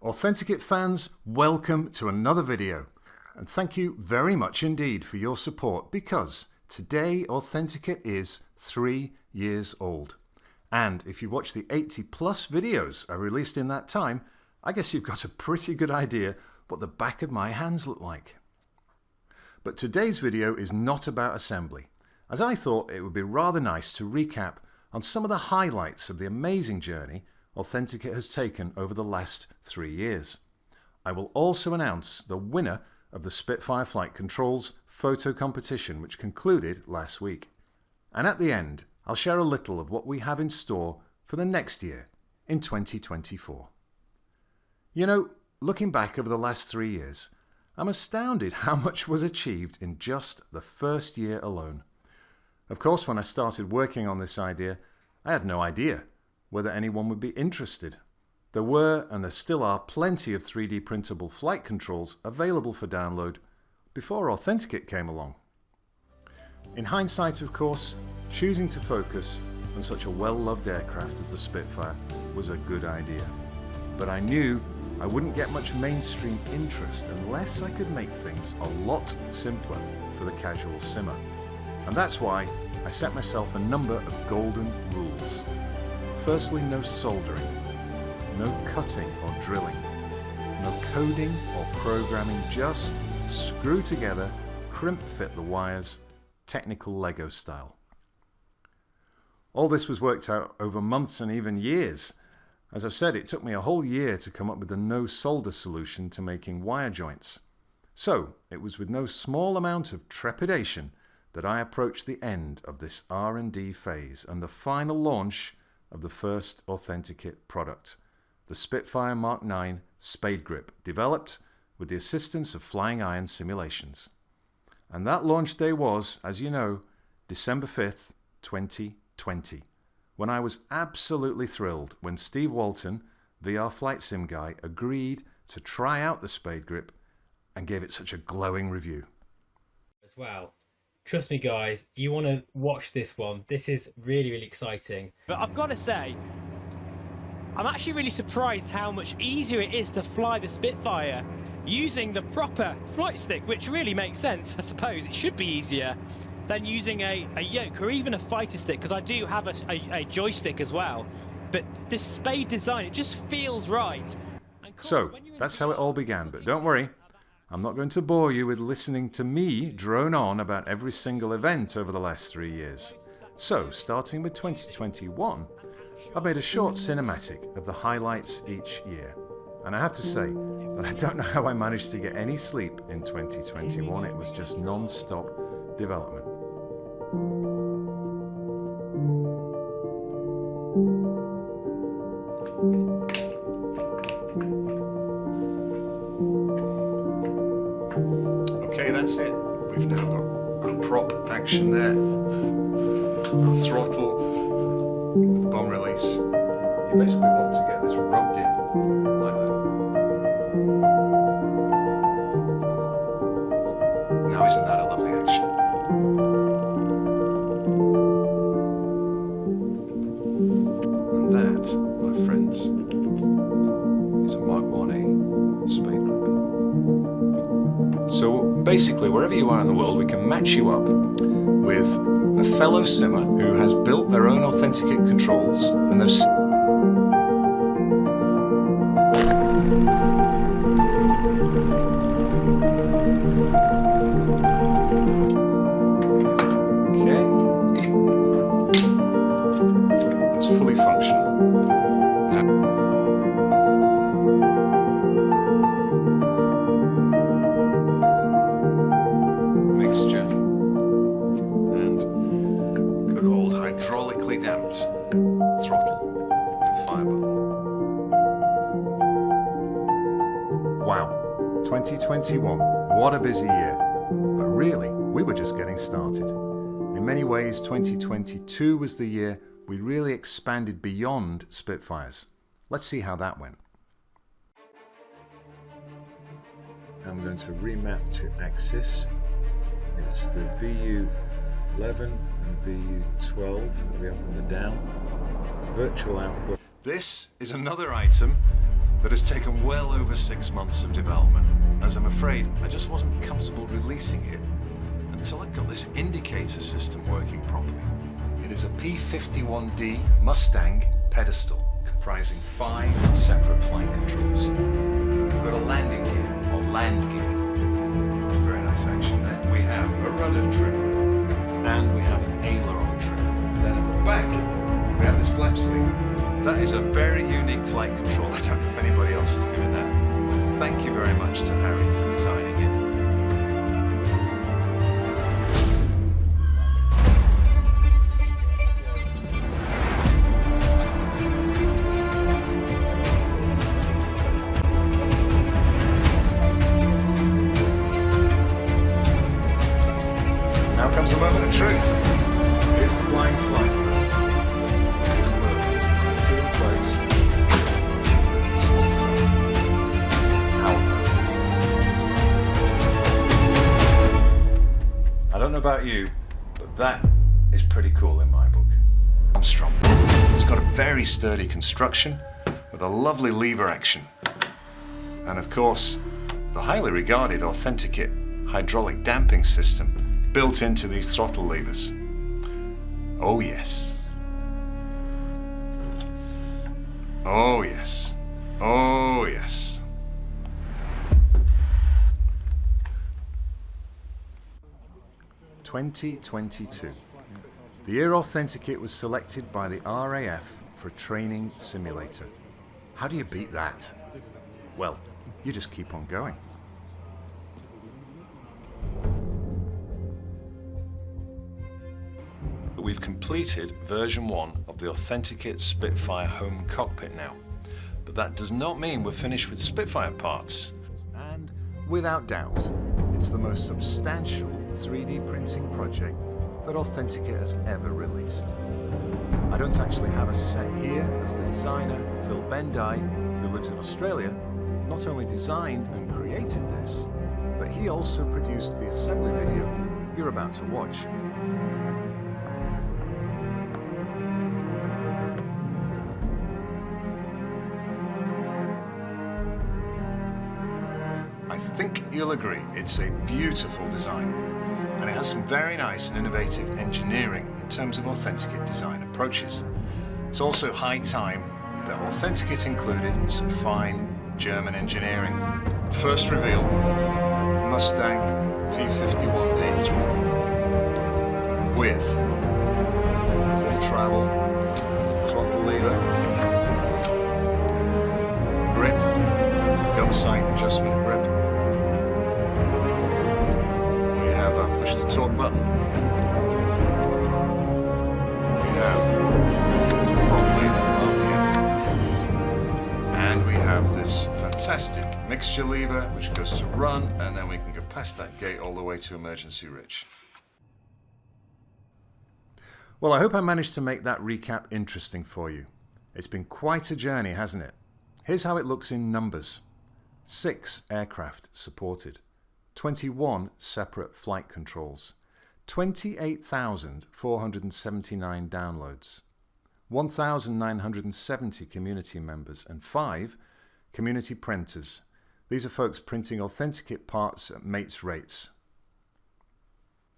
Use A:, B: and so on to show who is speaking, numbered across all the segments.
A: AuthentiKit fans, welcome to another video, and thank you very much indeed for your support, because today AuthentiKit is 3 years old. And if you watch the 80 plus videos I released in that time, I guess you've got a pretty good idea what the back of my hands look like. But today's video is not about assembly, as I thought it would be rather nice to recap on some of the highlights of the amazing journey AuthentiKit has taken over the last 3 years. I will also announce the winner of the Spitfire Flight Controls photo competition, which concluded last week. And at the end, I'll share a little of what we have in store for the next year in 2024. You know, looking back over the last 3 years, I'm astounded how much was achieved in just the first year alone. Of course, when I started working on this idea, I had no idea whether anyone would be interested. There were, and there still are, plenty of 3D printable flight controls available for download before AuthentiKit came along. In hindsight, of course, choosing to focus on such a well-loved aircraft as the Spitfire was a good idea. But I knew I wouldn't get much mainstream interest unless I could make things a lot simpler for the casual simmer. And that's why I set myself a number of golden rules. Firstly, no soldering, no cutting or drilling, no coding or programming, just screw together, crimp fit the wires, technical Lego style. All this was worked out over months and even years. As I've said, it took me a whole year to come up with the no solder solution to making wire joints. So it was with no small amount of trepidation that I approached the end of this R&D phase and the final launch of the first AuthentiKit product, the Spitfire Mark IX Spade grip, developed with the assistance of flying iron simulations. And that launch day was, as you know, December 5th, 2020, when I was absolutely thrilled when Steve Walton, VR flight sim guy, agreed to try out the Spade grip and gave it such a glowing review.
B: As well. Trust me guys, you want to watch this one. This is really, really exciting.
C: But I've got to say, I'm actually really surprised how much easier it is to fly the Spitfire using the proper flight stick, which really makes sense, I suppose. It should be easier than using a yoke or even a fighter stick, because I do have a joystick as well. But this Spade design, it just feels right.
A: So, that's how it all began, but don't worry. I'm not going to bore you with listening to me drone on about every single event over the last 3 years. So, starting with 2021, I've made a short cinematic of the highlights each year. And I have to say that I don't know how I managed to get any sleep in 2021. It was just non-stop development. Okay, that's it. We've now got our prop action there, our throttle, the bomb release. You basically want to get this rubbed in like that. Now isn't that a lovely action? And that, my friends, is a Mark IA Spade grip. So basically, wherever you are in the world, we can match you up with a fellow simmer who has built their own AuthentiKit controls, and they've that's fully functional. Mixture and good old hydraulically damped throttle with fire button. Wow, 2021, what a busy year. But really, we were just getting started. In many ways, 2022 was the year we really expanded beyond Spitfires. Let's see how that went. I'm going to remap to axis. It's the VU11 and VU12, the up and the down. Virtual output. This is another item that has taken well over 6 months of development, as I'm afraid I just wasn't comfortable releasing it until I got this indicator system working properly. It is a P51D Mustang pedestal comprising 5 separate flight controls. We've got a landing gear, or land gear. Very nice action there. We have a rudder trim, and we have an aileron trim. And then at the back, we have this flap sleeve. That is a very unique flight control. I don't know if anybody else is doing that. Thank you very much to Harry for designing it. Now comes the moment of truth. Here's the blind flight. I don't know about you, but that is pretty cool in my book. Armstrong. It's got a very sturdy construction with a lovely lever action. And of course, the highly regarded AuthentiKit hydraulic damping system built into these throttle levers. Oh yes. Oh yes. Oh yes. (2022). The year AuthentiKit was selected by the RAF for a training simulator. How do you beat that? Well, you just keep on going. We've completed version 1 of the AuthentiKit Spitfire home cockpit now. But that does not mean we're finished with Spitfire parts. And without doubt, it's the most substantial 3D printing project that AuthentiKit has ever released. I don't actually have a set here, as the designer, Phil Bendai, who lives in Australia, not only designed and created this, but he also produced the assembly video you're about to watch. I think you'll agree it's a beautiful design, and it has some very nice and innovative engineering in terms of AuthentiKit design approaches. It's also high time that AuthentiKit included some fine German engineering. First reveal, Mustang P51D throttle with full travel, throttle lever, grip, gun sight adjustment grip. Push the torque button. We have prop lever up here. And we have this fantastic mixture lever which goes to run, and then we can go past that gate all the way to emergency rich. Well, I hope I managed to make that recap interesting for you. It's been quite a journey, hasn't it? Here's how it looks in numbers. 6 aircraft supported. 21 separate flight controls, 28,479 downloads, 1,970 community members, and 5 community printers. These are folks printing AuthentiKit parts at mates rates.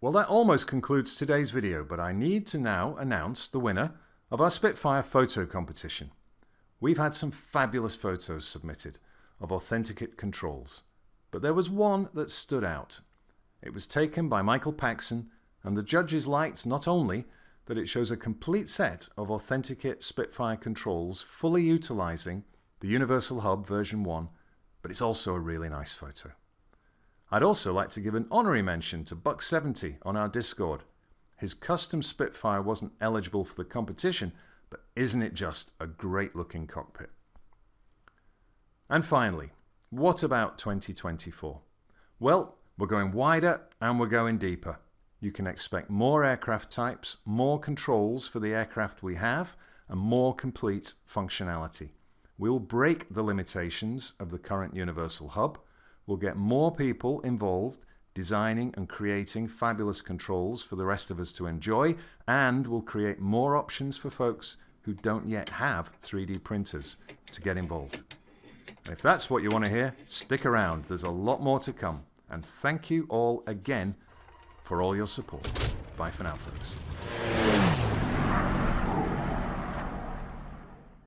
A: Well, that almost concludes today's video, but I need to now announce the winner of our Spitfire photo competition. We've had some fabulous photos submitted of AuthentiKit controls. But there was one that stood out. It was taken by Michael Paxson, and the judges liked not only that it shows a complete set of AuthentiKit Spitfire controls fully utilizing the Universal Hub version 1, but it's also a really nice photo. I'd also like to give an honorary mention to Buck70 on our Discord. His custom Spitfire wasn't eligible for the competition, but isn't it just a great looking cockpit? And finally, what about 2024? Well, we're going wider and we're going deeper. You can expect more aircraft types, more controls for the aircraft we have, and more complete functionality. We'll break the limitations of the current Universal Hub. We'll get more people involved designing and creating fabulous controls for the rest of us to enjoy, and we'll create more options for folks who don't yet have 3D printers to get involved. If that's what you want to hear, stick around. There's a lot more to come. And thank you all again for all your support. Bye for now, folks.